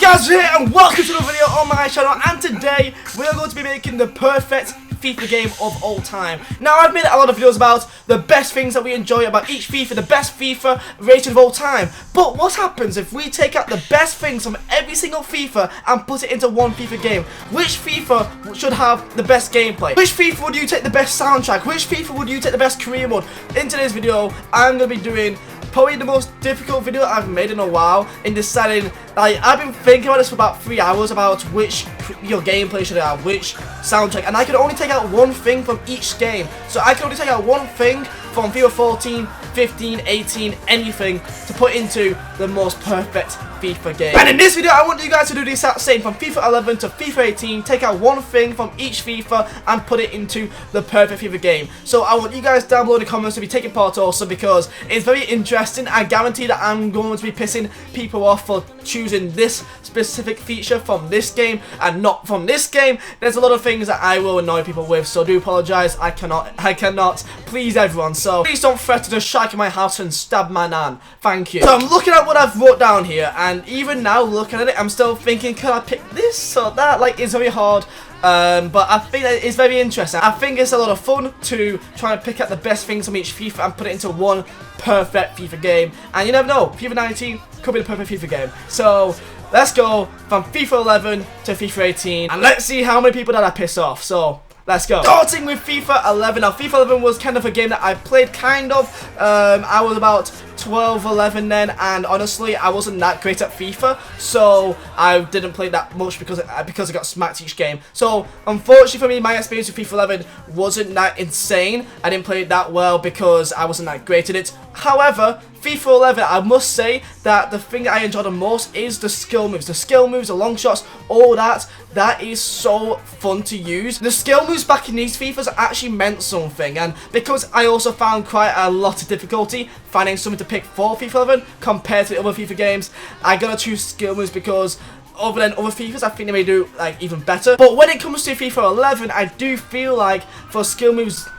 Guys, here and welcome to the video on my channel, and today we are going to be making the perfect FIFA game of all time. Now, I've made a lot of videos about the best things that we enjoy about each FIFA, the best FIFA rated of all time. But what happens if we take out the best things from every single FIFA and put it into one FIFA game? Which FIFA should have the best gameplay? Which FIFA would you take the best soundtrack? Which FIFA would you take the best career mode? In today's video, I'm going to be doing probably the most difficult video I've made in a while in deciding, like, I've been thinking about this for about 3 hours about which gameplay should I have, which soundtrack, and I can only take out one thing from each game. So I can only take out one thing from FIFA 14, 15, 18, anything to put into the most perfect FIFA game. And in this video, I want you guys to do the exact same from FIFA 11 to FIFA 18. Take out one thing from each FIFA and put it into the perfect FIFA game. So I want you guys down below in the comments to be taking part also, because it's very interesting. I guarantee that I'm going to be pissing people off for choosing this specific feature from this game and not from this game. There's a lot of things that I will annoy people with, so do apologize. I cannot please everyone, so please don't threaten to strike in my house and stab my nan. Thank you. So I'm looking at what I've wrote down here, and even now looking at it, I'm still thinking, could I pick this or that? Like, it's very hard. But I think that it's very interesting. I think it's a lot of fun to try and pick out the best things from each FIFA and put it into one perfect FIFA game. And you never know, FIFA 19 could be the perfect FIFA game. So let's go from FIFA 11 to FIFA 18, and let's see how many people that I piss off. So let's go. Starting with FIFA 11. Now, FIFA 11 was kind of a game that I played kind of. I was about 12, 11 then, and honestly, I wasn't that great at FIFA, so I didn't play that much because I got smacked each game. So, unfortunately for me, my experience with FIFA 11 wasn't that insane. I didn't play it that well because I wasn't that great at it. However, FIFA 11, I must say that the thing that I enjoy the most is the skill moves. The skill moves, the long shots, all that. That is so fun to use. The skill moves back in these FIFAs actually meant something, and because I also found quite a lot of difficulty finding something to pick for FIFA 11 compared to the other FIFA games, I gotta choose skill moves because other than other FIFAs, I think they may do like even better. But when it comes to FIFA 11, I do feel like for skill moves,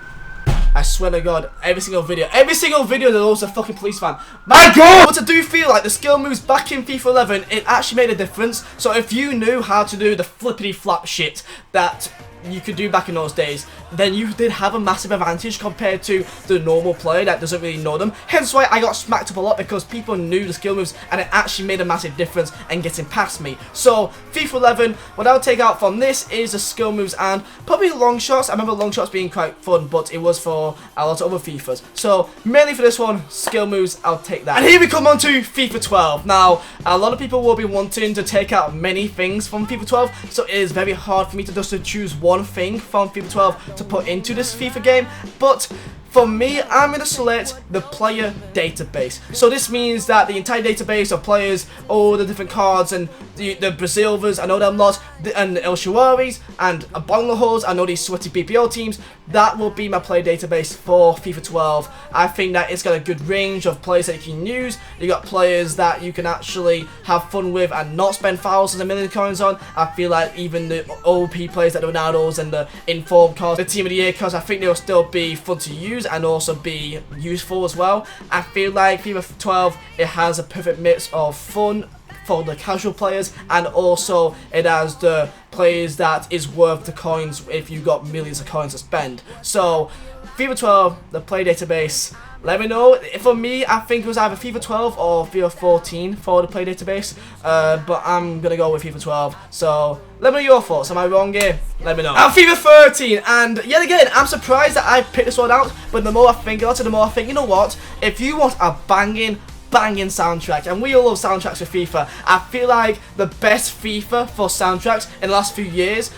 I swear to God, every single video there's also a fucking police van. My God! But I do feel like the skill moves back in FIFA 11, it actually made a difference. So if you knew how to do the flippity flap shit that you could do back in those days, then you did have a massive advantage compared to the normal player that doesn't really know them. Hence why I got smacked up a lot, because people knew the skill moves and it actually made a massive difference in getting past me. So FIFA 11, what I'll take out from this is the skill moves and probably long shots. I remember long shots being quite fun, but it was for a lot of other FIFAs. So mainly for this one, skill moves, I'll take that. And here we come on to FIFA 12. Now, a lot of people will be wanting to take out many things from FIFA 12, so it is very hard for me to just choose one thing from FIFA 12 to put into this FIFA game. But for me, I'm going to select the player database. So this means that the entire database of players, all the different cards, and the Brazilvers, I know them lot, and El Shawaris, and Bonglahos, I know these sweaty BPO teams. That will be my player database for FIFA 12. I think that it's got a good range of players that you can use. You got players that you can actually have fun with and not spend thousands of million coins on. I feel like even the OP players like the Ronaldos and the informed cards, the Team of the Year cards, I think they'll still be fun to use and also be useful as well. I feel like FIFA 12, it has a perfect mix of fun for the casual players, and also it has the players that is worth the coins if you got millions of coins to spend. So FIFA 12, the play database, let me know. For me, I think it was either FIFA 12 or FIFA 14 for the play database, but I'm gonna go with FIFA 12. So let me know your thoughts. Am I wrong here? Let me know. And FIFA 13, and yet again, I'm surprised that I picked this one out, but the more I think about it, the more I think, you know what, if you want a banging soundtrack, and we all love soundtracks for FIFA, I feel like the best FIFA for soundtracks in the last few years,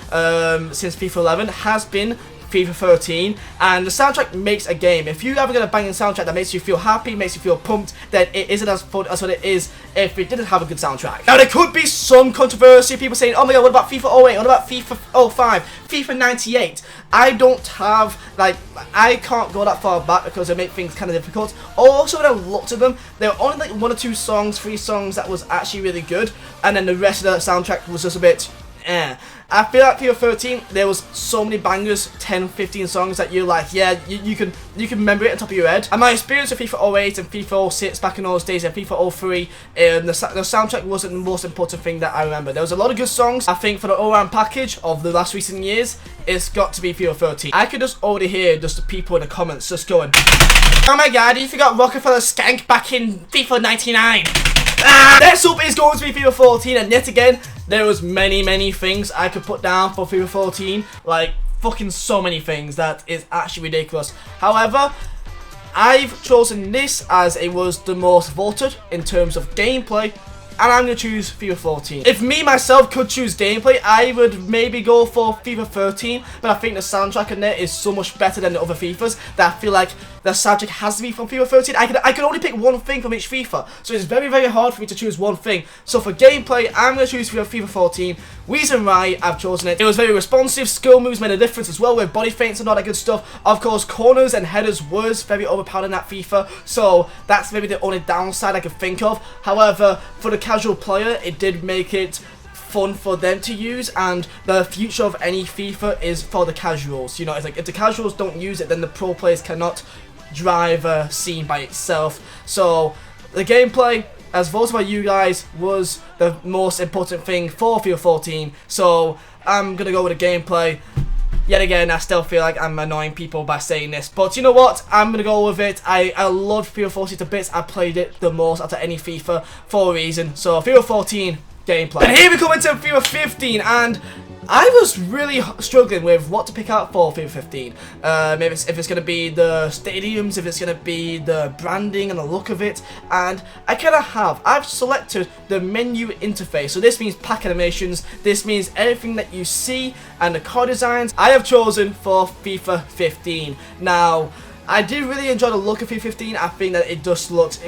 since FIFA 11, has been FIFA 13, and the soundtrack makes a game. If you haven't got a banging soundtrack that makes you feel happy, makes you feel pumped, then it isn't as fun as what it is if it didn't have a good soundtrack. Now, there could be some controversy, people saying, oh my God, what about FIFA 08, what about FIFA 05, FIFA 98? I don't have, like, I can't go that far back because it makes things kind of difficult. Also, when I looked at them, there were only like 1 or 2 songs, 3 songs that was actually really good, and then the rest of the soundtrack was just a bit I feel like FIFA 13, there was so many bangers, 10, 15 songs that you're like, yeah, you can remember it on top of your head. And my experience with FIFA 08 and FIFA 06 back in those days and FIFA 03, the soundtrack wasn't the most important thing that I remember. There was a lot of good songs. I think for the all-round package of the last recent years, it's got to be FIFA 13. I could just already hear just the people in the comments just going, oh my god, you forgot Rockefeller Skank back in FIFA 99. Next up is going to be FIFA 14, and yet again, there was many things I could put down for FIFA 14, like fucking so many things that is actually ridiculous. However, I've chosen this as it was the most voted in terms of gameplay, and I'm going to choose FIFA 14. If me myself could choose gameplay, I would maybe go for FIFA 13, but I think the soundtrack in there is so much better than the other FIFAs that I feel like the soundtrack has to be from FIFA 13. I can only pick one thing from each FIFA, so it's very hard for me to choose one thing. So for gameplay, I'm going to choose FIFA 14. Reason why I've chosen it, it was very responsive, skill moves made a difference as well with body feints and all that good stuff. Of course, corners and headers was very overpowered in that FIFA, so that's maybe the only downside I could think of. However, for the casual player, it did make it fun for them to use, and the future of any FIFA is for the casuals. You know, it's like if the casuals don't use it, then the pro players cannot drive a scene by itself. So the gameplay, as voted by you guys, was the most important thing for FIFA 14, so I'm gonna go with the gameplay. Yet again, I still feel like I'm annoying people by saying this, but you know what? I'm gonna go with it. I love FIFA 14 to bits. I played it the most out of any FIFA for a reason. So FIFA 14 gameplay. And here we come into FIFA 15, and I was really struggling with what to pick out for FIFA 15. Maybe if it's going to be the stadiums, if it's going to be the branding and the look of it. And I've selected the menu interface. So this means pack animations, this means everything that you see and the card designs. I have chosen for FIFA 15. Now, I did really enjoy the look of FIFA 15. I think that it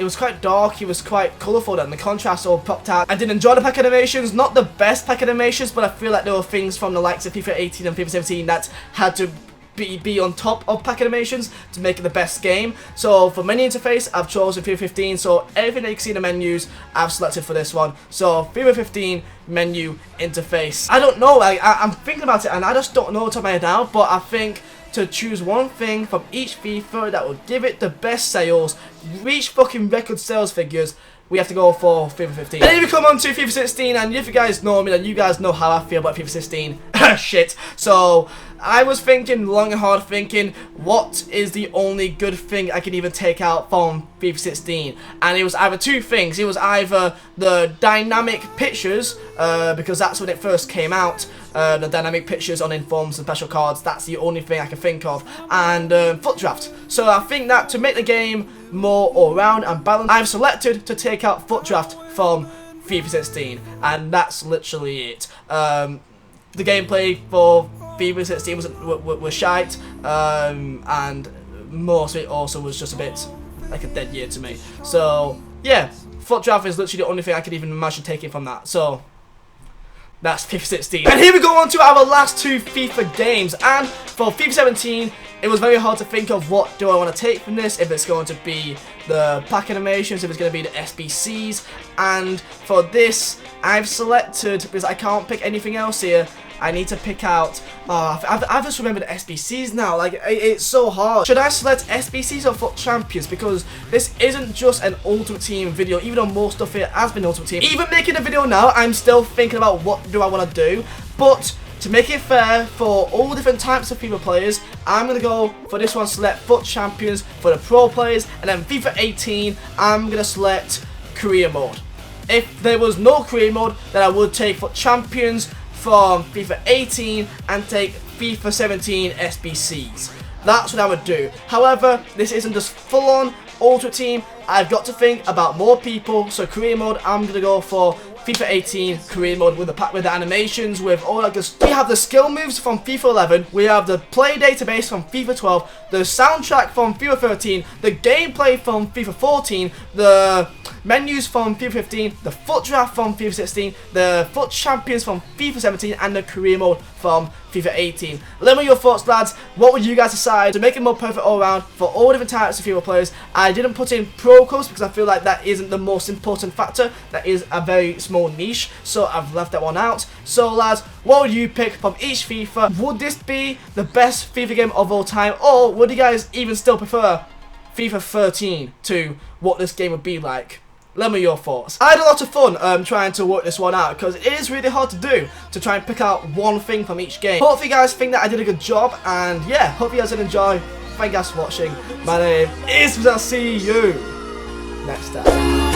was quite dark, it was quite colourful, and the contrast all popped out. I did enjoy the pack animations, not the best pack animations, but I feel like there were things from the likes of FIFA 18 and FIFA 17 that had to be on top of pack animations to make it the best game. So for menu interface, I've chosen FIFA 15, so everything that you can see in the menus, I've selected for this one. So FIFA 15 menu interface. I don't know, I'm thinking about it and I just don't know what to my head now, but I think to choose one thing from each FIFA that will give it the best sales, reach fucking record sales figures, we have to go for FIFA 15. And then we come on to FIFA 16, and if you guys know me, then you guys know how I feel about FIFA 16. Shit. So I was thinking long and hard, thinking what is the only good thing I can even take out from FIFA 16, and it was either two things. It was either the dynamic pictures, because that's when it first came out, the dynamic pictures on informs and special cards. That's the only thing I can think of, and foot draft. So I think that to make the game more all-round and balanced, I've selected to take out foot draft from FIFA 16, and that's literally it. The gameplay for FIFA 16 was shite, and most of it also was just a bit like a dead year to me. So yeah, foot draft is literally the only thing I could even imagine taking from that. So that's FIFA 16. And here we go on to our last two FIFA games. And for FIFA 17, it was very hard to think of what do I want to take from this. If it's going to be the pack animations, if it's going to be the SBCs. And for this, I've selected, because I can't pick anything else here, I need to pick out, I've just remembered SBCs now, like, it's so hard. Should I select SBCs or FUT Champions? Because this isn't just an Ultimate Team video, even though most of it has been Ultimate Team. Even making a video now, I'm still thinking about what do I want to do, but to make it fair for all different types of FIFA players, I'm going to go for this one, select FUT Champions for the pro players, and then FIFA 18, I'm going to select Career Mode. If there was no Career Mode, then I would take FUT Champions from FIFA 18 and take FIFA 17 SBCs. That's what I would do. However, this isn't just full-on Ultimate Team. I've got to think about more people, so Career Mode, I'm going to go for FIFA 18 Career Mode with the animations, with all that good stuff. We have the skill moves from FIFA 11, we have the play database from FIFA 12, the soundtrack from FIFA 13, the gameplay from FIFA 14, the menus from FIFA 15, the FUT draft from FIFA 16, the FUT champions from FIFA 17, and the career mode from FIFA 18. Let me know your thoughts, lads. What would you guys decide to make it more perfect all around for all different types of FIFA players? I didn't put in pro clubs because I feel like that isn't the most important factor. That is a very small niche, so I've left that one out. So lads, what would you pick from each FIFA? Would this be the best FIFA game of all time, or would you guys even still prefer FIFA 13 to what this game would be like? Let me know your thoughts. I had a lot of fun trying to work this one out because it is really hard to do, to try and pick out one thing from each game. Hopefully you guys think that I did a good job, and yeah, hope you guys did enjoy. Thank you guys for watching. My name is Vizeh. I'll see you next time.